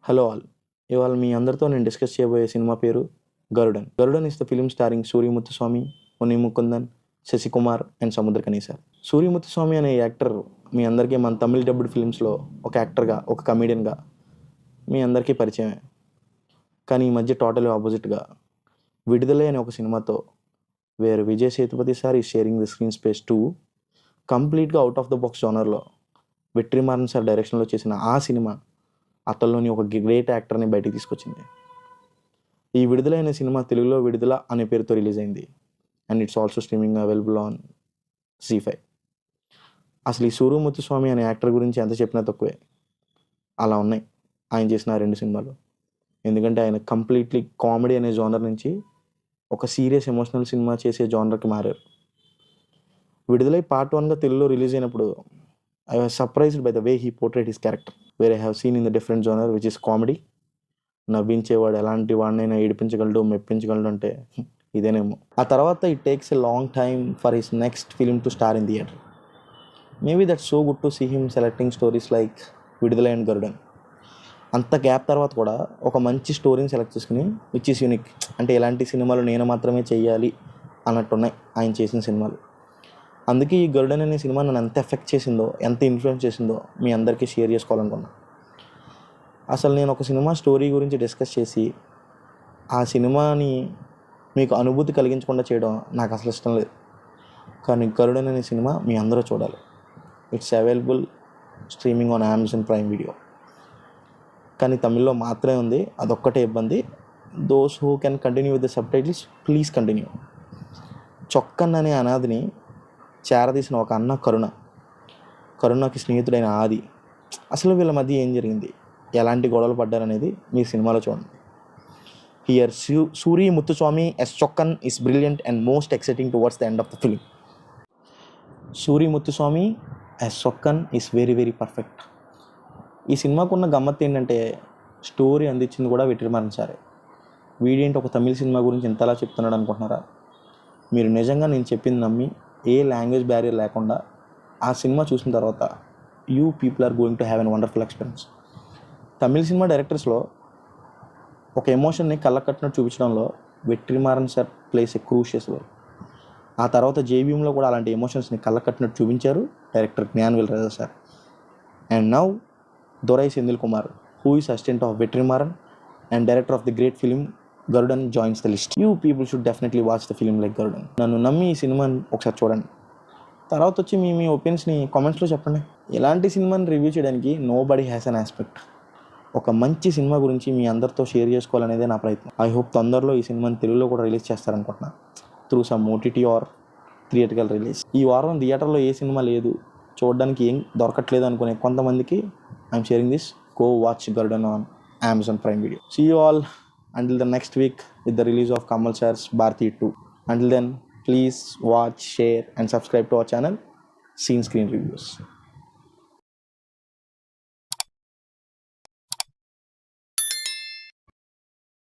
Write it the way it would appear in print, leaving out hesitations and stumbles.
Hello all. ఇవాళ మీ అందరితో నేను డిస్కస్ చేయబోయే సినిమా పేరు Garudan. Garudan is the film starring Soori Muthuswamy, Muni Mukundan, Sasikumar and Samuthirakani sir. Soori Muthuswamy అనే యాక్టర్ మీ అందరికీ మన తమిళ్ డబ్డ్ ఫిల్మ్స్లో ఒక యాక్టర్గా, ఒక కమీడియన్గా మీ అందరికీ పరిచయమే. కానీ ఈ మధ్య టోటల్ ఆపోజిట్గా విడుదలై అనే ఒక సినిమాతో where Vijay Sethupathi sir is sharing the screen space 2 కంప్లీట్గా అవుట్ ఆఫ్ ద బాక్స్ జోనర్లో వెట్రిమారన్ సార్ డైరెక్షన్లో చేసిన ఆ సినిమా అతల్లోని ఒక గ్రేట్ యాక్టర్ని బయటికి తీసుకొచ్చింది. ఈ విడుదలైన సినిమా తెలుగులో విడుదల అనే పేరుతో రిలీజ్ అయింది and it's also streaming available on ZEE5. అసలు ఈ సూరి ముత్తుస్వామి అనే యాక్టర్ గురించి ఎంత చెప్పినా తక్కువే. అలా ఉన్నాయి ఆయన చేసిన 2 సినిమాలు. ఎందుకంటే ఆయన కంప్లీట్లీ కామెడీ అనే జోనర్ నుంచి ఒక సీరియస్ ఎమోషనల్ సినిమా చేసే జోనర్కి మారారు. విడుదలై పార్ట్ 1గా తెలుగులో రిలీజ్ అయినప్పుడు I was surprised by the way he portrayed his character, where I have seen in the different genre which is comedy. నవ్వించేవాడు ఎలాంటి వాడినైనా ఏడిపించగలడు, మెప్పించగలడు అంటే ఇదేనేమో. ఆ తర్వాత it takes a long time for his next film to star in theater. Maybe that's so good to see him selecting stories like Vidudala and Garudan. అంత gap తర్వాత కూడా ఒక మంచి స్టోరీని సెలెక్ట్ చేసుకుని విచ్ ఈస్ యూనిక్. అంటే ఎలాంటి సినిమాలు నేను మాత్రమే చెయ్యాలి అన్నట్టున్నాయి ఆయన చేసిన సినిమాలు. అందుకే ఈ గరుడన్ అనే సినిమా నన్ను ఎంత ఎఫెక్ట్ చేసిందో, ఎంత ఇన్ఫ్లుయెన్స్ చేసిందో మీ అందరికీ షేర్ చేసుకోవాలనుకున్నా. అసలు నేను ఒక సినిమా స్టోరీ గురించి డిస్కస్ చేసి ఆ సినిమాని మీకు అనుభూతి కలిగించకుండా చేయడం నాకు అసలు ఇష్టం లేదు. కానీ గరుడన్ అనే సినిమా మీ అందరూ చూడాలి. It's available streaming on Amazon Prime video. కానీ తమిళ్లో మాత్రమే ఉంది, అదొక్కటే ఇబ్బంది. Those who can continue with the subtitles please continue. Chokkan అనే అనాథని చేరదీసిన ఒక అన్న కరుణకి స్నేహితుడైన ఆది. అసలు వీళ్ళ మధ్య ఏం జరిగింది, ఎలాంటి గొడవలు పడ్డారనేది మీ సినిమాలో చూడండి. Here Suri Muthuswamy as Chokkan is brilliant and most exciting towards the end of the film. Suri Muthuswamy as Chokkan is very very perfect. ఈ సినిమాకు ఉన్న గమ్మత్తు ఏంటంటే స్టోరీ అందించింది కూడా వెట్రిమారన్ సారే. వీడేంటి ఒక తమిళ సినిమా గురించి ఇంతలా చెప్తున్నాడు అనుకుంటున్నారా? మీరు నిజంగా నేను చెప్పింది నమ్మి ఏ లాంగ్వేజ్ బ్యారియర్ లేకుండా ఆ సినిమా చూసిన తర్వాత you people are going to have an wonderful experience. తమిళ సినిమా డైరెక్టర్స్లో ఒక ఎమోషన్ని కళ్ళకట్టినట్టు చూపించడంలో Vetrimaaran sir plays a crucial role. ఆ తర్వాత జేబీఎంలో కూడా అలాంటి ఎమోషన్స్ని కళ్ళకట్టినట్టు చూపించారు director Gnanavel Raja sir. And now Durai Senthil Kumar, who is assistant of Vetrimaaran and director of the great film Garudan joins the list. You people should definitely watch the film like Garudan. నన్ను నమ్మి ఈ సినిమాని ఒకసారి చూడండి. తర్వాత వచ్చి మీ ఒపీనియన్స్ని కామెంట్స్లో చెప్పండి. ఎలాంటి సినిమాని రివ్యూ చేయడానికి nobody has an aspect. ఒక మంచి సినిమా గురించి మీ అందరితో షేర్ చేసుకోవాలనేదే నా ప్రయత్నం. ఐ హోప్ తొందరలో ఈ సినిమాని తెలుగులో కూడా రిలీజ్ చేస్తారనుకుంటున్నా through some OTT or theatrical release. ఈ వారం థియేటర్లో ఏ సినిమా లేదు, చూడడానికి ఏం దొరకట్లేదు అనుకునే కొంతమందికి I'm sharing this. Go watch Garudan on Amazon Prime Video. See you all until the next week with the release of Kamal Sir's Bharti 2. Until then, please watch, share and subscribe to our channel, Scene Screen Reviews.